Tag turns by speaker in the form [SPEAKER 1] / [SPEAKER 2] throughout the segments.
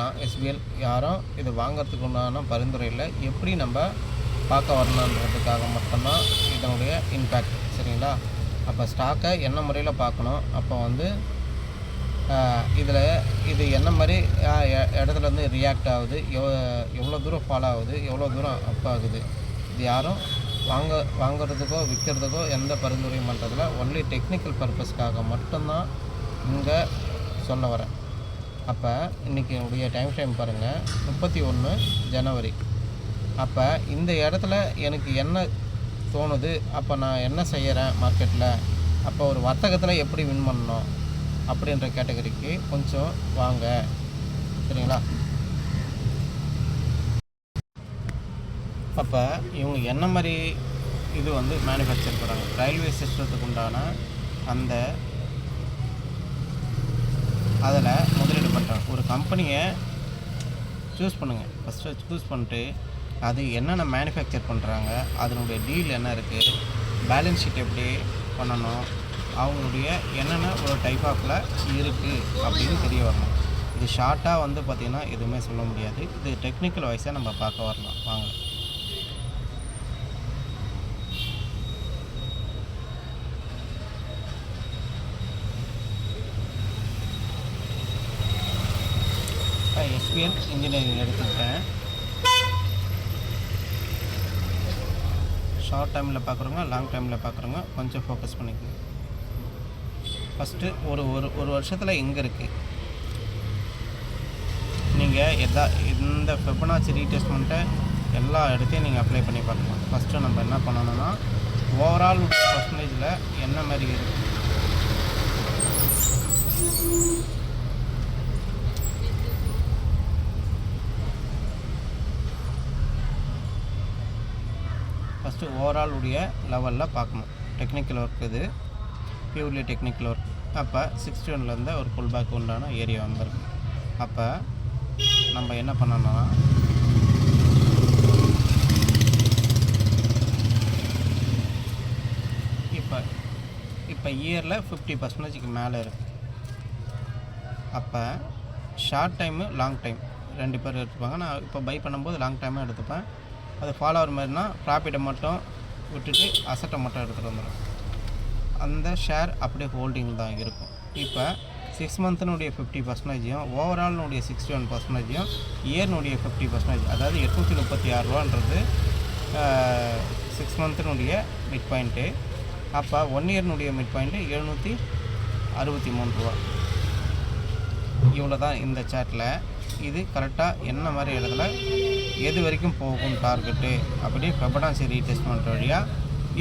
[SPEAKER 1] பார்க்கலாம். எஸ்பிஎல் யாரும் இது வாங்கிறதுக்கு உண்டான பரிந்துரை இல்லை. எப்படி நம்ம பார்க்க வரணுன்றதுக்காக மட்டும்தான் இதனுடைய இம்பேக்ட். சரிங்களா? அப்போ ஸ்டாக்கை என்ன முறையில் பார்க்கணும், அப்போ வந்து இதில் இது என்ன மாதிரி இடத்துலேருந்து ரியாக்ட் ஆகுது, எவ்வளோ தூரம் ஃபாலோ ஆகுது, எவ்வளோ தூரம் அப் ஆகுது, இது யாரும் வாங்கிறதுக்கோ விற்கிறதுக்கோ எந்த பரிந்துரையும் பண்ணுறதில்ல. ஒன்லி டெக்னிக்கல் பர்பஸ்க்காக மட்டும்தான் இங்கே சொல்ல வரேன். அப்போ இன்றைக்கி உடைய டைம் பாருங்கள், 31 ஜனவரி. அப்போ இந்த இடத்துல எனக்கு என்ன தோணுது, அப்போ நான் என்ன செய்கிறேன் மார்க்கெட்டில், அப்போ ஒரு வர்த்தகத்தில் எப்படி வின் பண்ணணும் அப்படின்ற கேட்டகரிக்கு கொஞ்சம் வாங்க. சரிங்களா? அப்போ இவங்க என்ன மாதிரி இது வந்து மேனுஃபேக்சர் பண்ணுறாங்க, ரயில்வே சிஸ்டத்துக்கு உண்டான அந்த அதில் முதலீடு பண்ணுறாங்க. ஒரு கம்பெனியை சூஸ் பண்ணுங்கள். ஃபஸ்ட்டு சூஸ் பண்ணிட்டு அது என்னென்ன மேனுஃபேக்சர் பண்ணுறாங்க, அதனுடைய டீல் என்ன இருக்குது, பேலன்ஸ் ஷீட் எப்படி பண்ணணும், அவங்களுடைய என்னென்ன ஒரு டைப் ஆஃபில் இருக்குது அப்படின்னு தெரிய வரணும். இது ஷார்ட்டாக வந்து பார்த்திங்கன்னா எதுவுமே சொல்ல முடியாது. இது டெக்னிக்கல் வைஸாக நம்ம பார்க்க வரலாம். வாங்க. எஸ்பிஎல் இன்ஜினியரிங் எடுத்துக்கிட்டேன். ஷார்ட் டைமில் பார்க்குறவங்க, லாங் டைமில் பார்க்குறவங்க கொஞ்சம் ஃபோக்கஸ் பண்ணிக்கோங்க. ஃபஸ்ட்டு ஒரு வருஷத்தில் எங்கே இருக்குது, நீங்கள் இந்த ஃபிபனாச்சி ரீடெஸ்ட்மெண்ட்டை எல்லா இடத்தையும் நீங்கள் அப்ளை பண்ணி பார்க்கலாம். ஃபஸ்ட்டு நம்ம என்ன பண்ணணும்னா ஓவரால் பர்சன்டேஜில் என்ன மாதிரி இருக்குது, ஃபஸ்ட்டு ஓவரால் உடைய லெவலில் பார்க்கணும். டெக்னிக்கல் ஒர்க் இது பியூர்லி டெக்னிக்கல் ஒர்க். அப்போ 61லேருந்து ஒரு புல் பேக் உண்டான ஏரியா வந்துருக்கு. அப்போ நம்ம என்ன பண்ணணும்னா இப்போ இயரில் 50% மேலே இருக்குது. அப்போ ஷார்ட் டைமு லாங் டைம் 2 பேர் எடுத்துப்பாங்க. நான் இப்போ பை பண்ணும்போது லாங் டைமாக எடுத்துப்பேன். அது ஃபாலோவர் மாதிரினா ப்ராஃபிட்டை மட்டும் விட்டுட்டு அசட்டை மட்டும் எடுத்துகிட்டு வந்துடும். அந்த ஷேர் அப்படியே ஹோல்டிங் தான் இருக்கும். இப்போ 6 மந்த்தினுடைய 50%, ஓவரால்னுடைய 61%, இயர்னுடைய 50%, அதாவது 836 ரூபான்றது 6 மந்த்தினுடைய மிட் பாயிண்ட்டு. அப்போ 1 இயர்னுடைய மிட் பாயிண்ட்டு 763 ரூபா. இவ்வளோ தான் இந்த சார்ட்டில். இது கரெக்டாக என்ன மாதிரி இடத்துல எது வரைக்கும் போகும் டார்கெட்டு அப்படி ஃபிபனாச்சி ரீடெஸ்ட்மெண்ட் வழியாக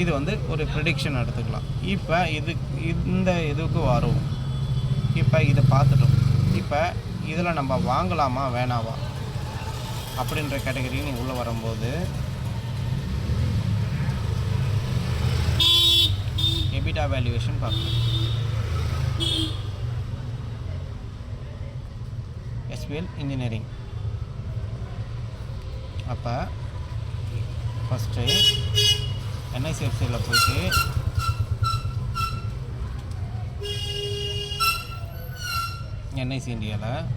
[SPEAKER 1] இது வந்து ஒரு ப்ரிடிக்ஷன் எடுத்துக்கலாம். இப்போ இந்த இதுக்கு வரும். இப்போ இதை பார்த்துட்டோம். இப்போ இதில் நம்ம வாங்கலாமா வேணாவா அப்படின்ற கேட்டகரி நீங்கள் உள்ளே வரும்போது எபிட்டா வேல்யூவேஷன் பார்க்கணும். SPL engineering. அப்போ ஃபஸ்ட்டு என்ஐசிஎஃப்சியில் போயிட்டு என்ஐசி இந்தியாவில்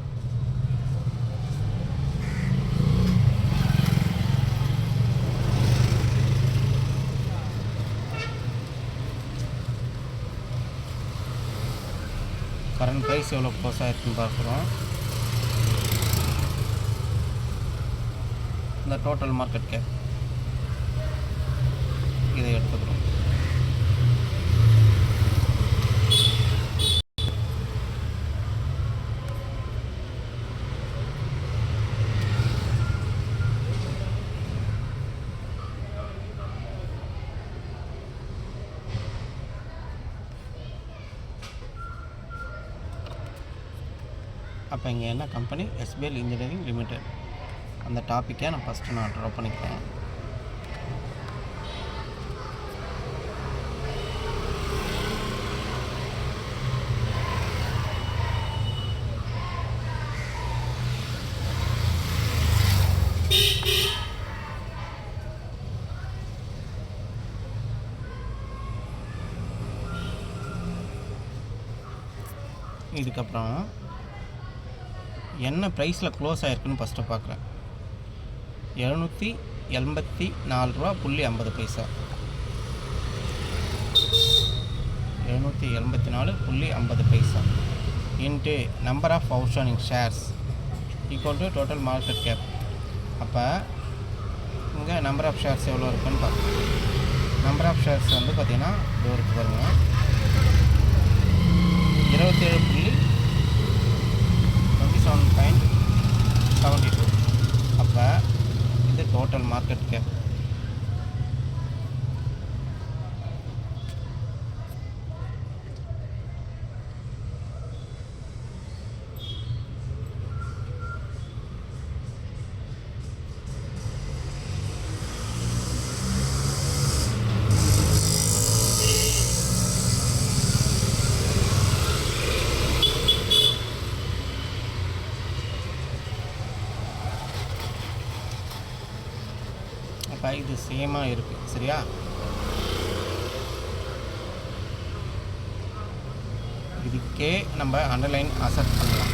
[SPEAKER 1] கரண்ட் ப்ரைஸ் எவ்வளோ க்ளோஸ் ஆகிருக்குன்னு பார்க்குறோம். இந்த டோட்டல் மார்க்கெட் கேப் இதை எடுத்துக்கிறோம். அப்போ இங்கே என்ன கம்பெனி, எஸ்பிஎல் இன்ஜினியரிங் லிமிடெட். அந்த டாப்பிக்கை நான் ஃபஸ்ட்டு நான் ட்ரா பண்ணிக்கிறேன். இதுக்கப்புறம் என்ன ப்ரைஸில் க்ளோஸ் ஆகிருக்குன்னு ஃபஸ்ட்டு பார்க்குறேன். 784 ரூபா புள்ளி 50 பைசா. 774.50 பைசா into number of outstanding shares equal to total market cap. அப்போ இங்கே நம்பர் ஆஃப் ஷேர்ஸ் எவ்வளோ இருக்குன்னு பார்க்கலாம். நம்பர் ஆஃப் ஷேர்ஸ் வந்து பார்த்திங்கன்னா தூரத்துக்கு பாருங்க 27.27.72. அப்போ இது டோட்டல் மார்க்கெட் கேப். இது சேமாக இருக்குது சரியா. இதுக்கே நம்ம அண்டர்லைன் அசெப்ட் பண்ணலாம்.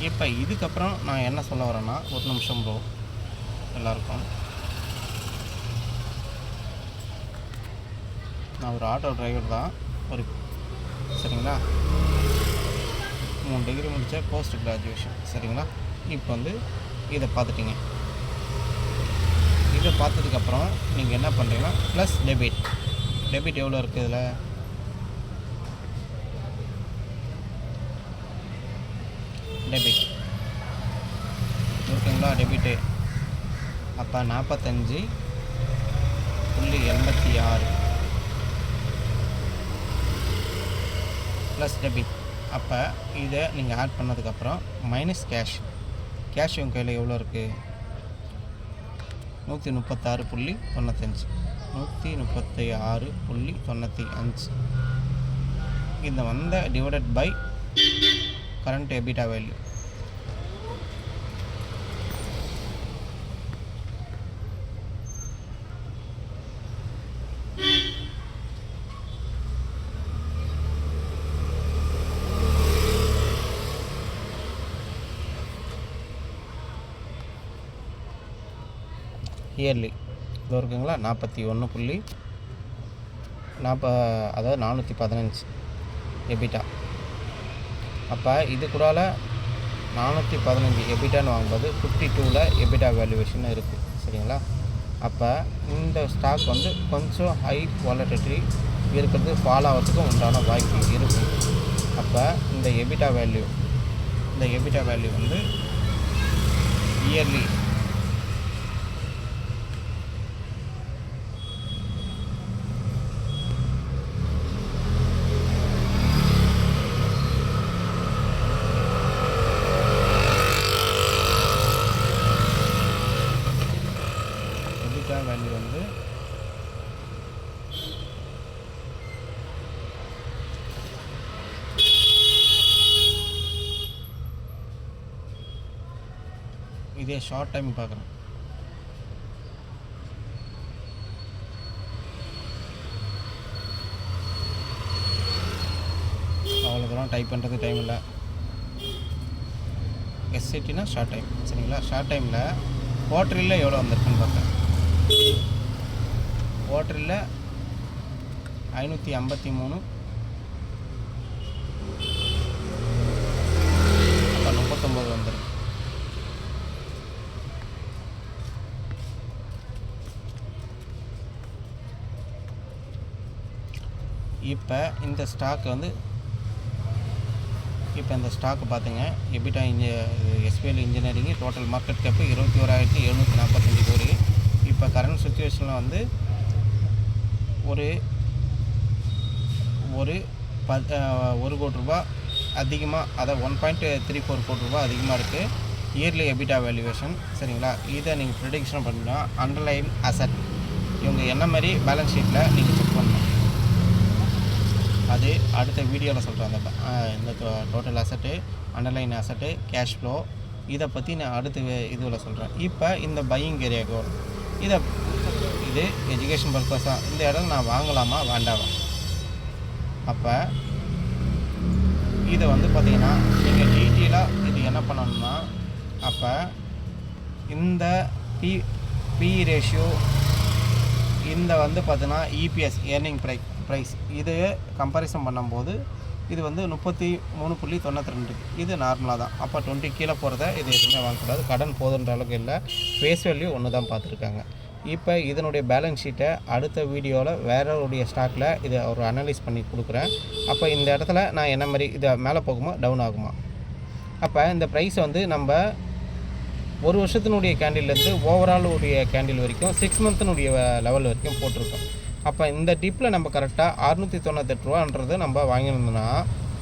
[SPEAKER 1] இப்போ இதுக்கப்புறம் நான் என்ன சொல்ல வரேன்னா, ஒரு நிமிஷம் ப்ரோ எல்லாருக்கும். நான் ஒரு ஆட்டோ டிரைவர் தான், ஒரு சரிங்களா, 3 டிகிரி முடித்த போஸ்ட் கிராஜுவேஷன் சரிங்களா. இப்போ வந்து இதை பார்த்துட்டிங்க. இதை பார்த்ததுக்கப்புறம் நீங்கள் என்ன பண்ணுறீங்கன்னா ப்ளஸ் டெபிட் எவ்வளோ இருக்குது இதில், டெபிட் இருக்குங்களா, டெபிட்டு. அப்போ 45.86 ப்ளஸ் டெபிட். அப்போ இதை நீங்கள் ஆட் பண்ணதுக்கப்புறம் மைனஸ் கேஷ் உங்கள் கையில் எவ்வளோ இருக்குது, 136.95 136.95. இந்த வந்த divided by current EBITDA value. Yearly இது இருக்குங்களா 41.40 அதாவது 415 எபிட்டா. அப்போ இது கூட 415 எபிட்டான்னு வாங்கும்போது 52ல் எபிட்டா வேல்யூவேஷன் இருக்குது சரிங்களா. அப்போ இந்த ஸ்டாக் வந்து கொஞ்சம் ஹை வாலட்டிலிட்டி இருக்கிறது, ஃபால் ஆகிறதுக்கும் உண்டான வாய்ப்பு இருக்குது. அப்போ இந்த எபிட்டா வேல்யூ வந்து இயர்லி வேல்யூ வந்து இதே ஷார்ட் டைம் பார்க்குறேன். அவ்வளோ தூரம் டைப் பண்ணுறது டைம் இல்லை. எஸ்ஐடினா ஷார்ட் டைம் சரிங்களா. ஷார்ட் டைமில் குவார்டரில் எவ்வளோ வந்திருக்குன்னு பார்த்தேன். குவார்டரில் 553 அப்போ 39 வந்துருக்கு. இப்போ இந்த ஸ்டாக் வந்து இந்த ஸ்டாக்கு பார்த்துங்க, EBITDA SPL engineering total market gap 21,745 கோடி. இப்போ கரண்ட் சுச்சுவேஷனில் வந்து ஒரு 1 கோடி ரூபா அதிகமாக, அதை 1.34 கோடி ரூபா அதிகமாக இருக்குது இயர்லி எபிட்டா வேல்யூவேஷன் சரிங்களா. இதை நீங்கள் ப்ரிடிக்ஷன் பண்ணினா அண்டர்லைன் அசட் இவங்க என்ன மாதிரி பேலன்ஸ் ஷீட்டில் நீங்கள் செக் பண்ணணும். அது அடுத்த வீடியோவில் சொல்கிறேன். இந்த டோட்டல் அசட்டு, அண்டர்லைன் அசட்டு, கேஷ் ஃப்ளோ இதை பற்றி நான் அடுத்த இதுவில் சொல்கிறேன். இப்போ இந்த பையிங் ஏரியாவுக்கு வரும். இது எஜுகேஷன் பர்பஸாக இந்த இடம் நான் வாங்கலாமா வேண்டாமா. அப்போ இதை வந்து பார்த்திங்கன்னா நீங்கள் டீட்டெயிலாக இது என்ன பண்ணணும்னா, அப்போ இந்த பி ரேஷியோ, இந்த வந்து பார்த்தீங்கன்னா இபிஎஸ் ஏர்னிங் ப்ரைஸ் இது கம்பேரிசன் பண்ணும்போது இது வந்து 33.92 இது நார்மலாக தான். அப்போ 20 கீழே போகிறத இது எதுவுமே வாங்கக்கூடாது. கடன் போதுன்ற அளவுக்கு இல்லை, ஃபேஸ் வேல்யூ ஒன்று தான் பார்த்துருக்காங்க. இப்போ இதனுடைய பேலன்ஸ் ஷீட்டை அடுத்த வீடியோவில் வேறோடைய ஸ்டாக்கில் இதை ஒரு அனலைஸ் பண்ணி கொடுக்குறேன். அப்போ இந்த இடத்துல நான் என்ன மாதிரி இதை மேலே போகுமா டவுன் ஆகுமா, அப்போ இந்த ப்ரைஸ் வந்து நம்ம ஒரு வருஷத்தினுடைய கேண்டில்லேருந்து ஓவராலுடைய கேண்டில் வரைக்கும் 6 மந்த்தினுடைய லெவல் வரைக்கும் போட்டிருக்கோம். அப்போ இந்த டிப்பில் நம்ம கரெக்டாக 698 ரூபான்றது நம்ம வாங்கியிருந்தோம்னா,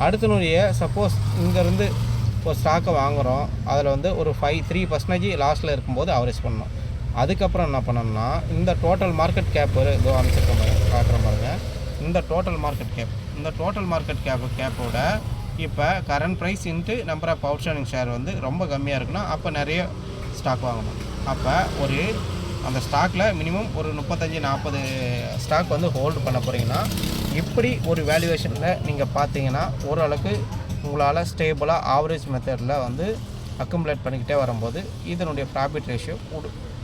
[SPEAKER 1] அடுத்தனுடைய சப்போஸ் இங்கேருந்து ஒரு ஸ்டாக்கை வாங்குகிறோம், அதில் வந்து ஒரு 3% லாஸ்ட்டில் இருக்கும்போது அவரேஜ் பண்ணணும். அதுக்கப்புறம் என்ன பண்ணணும்னா, இந்த டோட்டல் மார்க்கெட் கேப் இதோ அமைச்சிருக்க பாருங்க, காட்டுற பாருங்க, இந்த டோட்டல் மார்க்கெட் கேப்போட இப்போ current price into number of outstanding share வந்து ரொம்ப கம்மியாக இருக்குன்னா அப்போ நிறைய ஸ்டாக் வாங்கணும். அப்போ ஒரு அந்த ஸ்டாக்கில் மினிமம் ஒரு 35-40 ஸ்டாக் வந்து ஹோல்டு பண்ண போகிறீங்கன்னா, இப்படி ஒரு வேல்யூவேஷனில் நீங்கள் பார்த்தீங்கன்னா ஓரளவுக்கு உங்களால் ஸ்டேபிளாக ஆவரேஜ் மெத்தடில் வந்து அக்குமுலேட் பண்ணிக்கிட்டே வரும்போது இதனுடைய ப்ராஃபிட் ரேஷியோ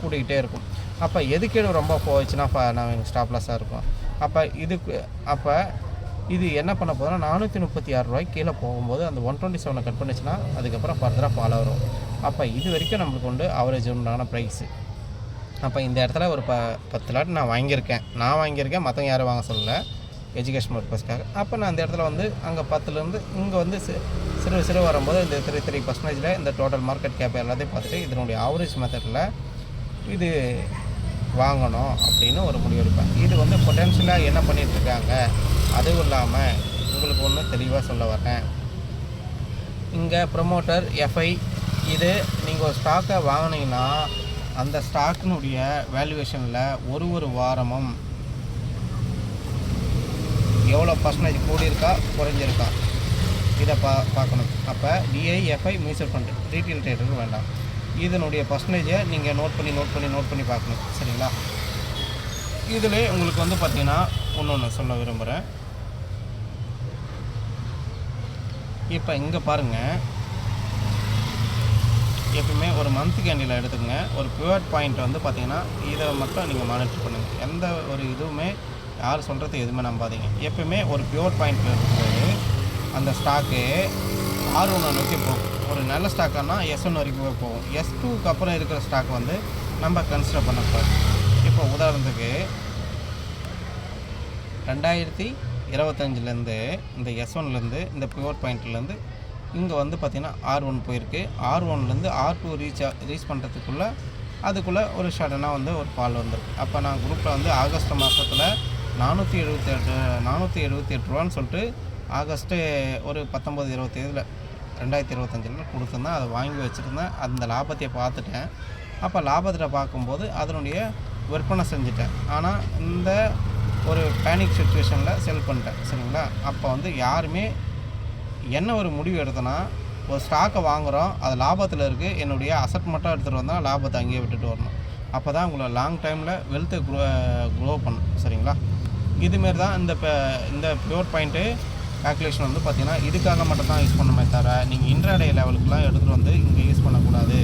[SPEAKER 1] கூடிக்கிட்டே இருக்கும். அப்போ எதுக்கேடு ரொம்ப போச்சுன்னா நான் ஸ்டாப் லாஸாக இருக்கும். அப்போ இது என்ன பண்ண போதுன்னா 436 ரூபாய்க்கு கீழே போகும்போது அந்த 127 கட் பண்ணிச்சுன்னா அதுக்கப்புறம் ஃபர்தராக ஃபாலோ வரும். அப்போ இது வரைக்கும் நம்மளுக்கு வந்து ஆவரேஜ் உண்டான ப்ரைஸு. அப்போ இந்த இடத்துல ஒரு 10 லாட் நான் வாங்கியிருக்கேன், மற்றவங்க யாரும் வாங்க சொல்லலை, எஜுகேஷன் பர்பஸ்க்காக. அப்போ நான் அந்த இடத்துல வந்து அங்கே 10லேருந்து இங்கே வந்து சிறு வரும்போது இந்த 3% இந்த டோட்டல் மார்க்கெட் கேப் எல்லாத்தையும் பார்த்துட்டு இதனுடைய ஆவரேஜ் மெத்தடில் இது வாங்கணும் அப்படின்னு ஒரு முடிவு எடுப்பேன். இது வந்து பொட்டென்ஷியலாக என்ன பண்ணிகிட்ருக்காங்க, அதுவும் இல்லாமல் உங்களுக்கு ஒன்று தெளிவாக சொல்ல வரேன். இங்கே ப்ரொமோட்டர் எஃப்ஐ இது நீங்கள் ஒரு ஸ்டாக்கை வாங்கினீங்கன்னா அந்த ஸ்டாக்கினுடைய வேல்யூவேஷனில் ஒரு வாரமும் எவ்வளோ பர்சன்டேஜ் கூடியிருக்கா குறைஞ்சிருக்கா இதை பார்க்கணும். அப்போ டிஐஎஃப்ஐ மியூச்சுவல் ஃபண்டு ரீட்டெயில் ட்ரேடருக்கு வேண்டாம், இதனுடைய பர்சன்டேஜை நீங்கள் நோட் பண்ணி பார்க்கணும். சரிங்களா? இதில் உங்களுக்கு வந்து பார்த்திங்கன்னா ஒன்று சொல்ல விரும்புகிறேன். இப்போ இங்கே பாருங்கள், எப்பவுமே ஒரு மந்த் கேண்டில் எடுத்துக்கங்க. ஒரு பிவட் பாயிண்ட் வந்து பார்த்திங்கன்னா இதை மட்டும் நீங்கள் மானிட்டர் பண்ணுங்கள். எந்த ஒரு இதுவுமே யார் சொல்கிறது எதுவுமே நம்பாதீங்க. எப்பவுமே ஒரு பிவட் பாயிண்ட்டில் இருக்கும்போது அந்த ஸ்டாக்கு R1 நோக்கி போகும். ஒரு நல்ல ஸ்டாக்கானா S1 வரைக்கும் போகும். S2க்கு அப்புறம் இருக்கிற ஸ்டாக் வந்து நம்ம கன்சிடர் பண்ணக்கூடாது. இப்போ உதாரணத்துக்கு 2025லேருந்து இந்த S1லேருந்து இந்த பிவட் பாயிண்ட்லேருந்து இங்கே வந்து பார்த்திங்கன்னா R1 போயிருக்கு. R1லேருந்து R2 ரீச் பண்ணுறதுக்குள்ளே அதுக்குள்ளே ஒரு சடனாக வந்து ஒரு ஃபால் வந்திருக்கு. அப்போ நான் குரூப்பில் வந்து ஆகஸ்ட் மாதத்தில் 478 ரூபான்னு சொல்லிட்டு ஆகஸ்ட்டு ஒரு 19-20 2025 கொடுத்துருந்தேன். அதை வாங்கி வச்சுருந்தேன். அந்த லாபத்தை பார்த்துட்டேன். அப்போ லாபத்தில் பார்க்கும்போது அதனுடைய விற்பனை செஞ்சுட்டேன். ஆனால் இந்த ஒரு பேனிக் சுச்சுவேஷனில் செல் பண்ணிட்டேன். சரிங்களா? அப்போ வந்து யாருமே என்ன ஒரு முடிவு எடுத்தோன்னா, ஒரு ஸ்டாக்கை வாங்குகிறோம், அது லாபத்தில் இருக்குது, என்னுடைய அசட் மட்டும் எடுத்துகிட்டு வந்தால் லாபத்தை அங்கேயே விட்டுட்டு வரணும். அப்போ தான் உங்களை லாங் டைமில் வெல்த்து க்ரோ பண்ணும். சரிங்களா? இதுமாரி தான் இந்த பியூர் பாயிண்ட்டு கால்குலேஷன் வந்து பார்த்திங்கன்னா இதுக்காக மட்டும் தான் யூஸ் பண்ணணுமே தவிர நீங்கள் இன்ட்ராடே லெவலுக்குலாம் எடுத்துகிட்டு வந்து இங்கே யூஸ் பண்ணக்கூடாது.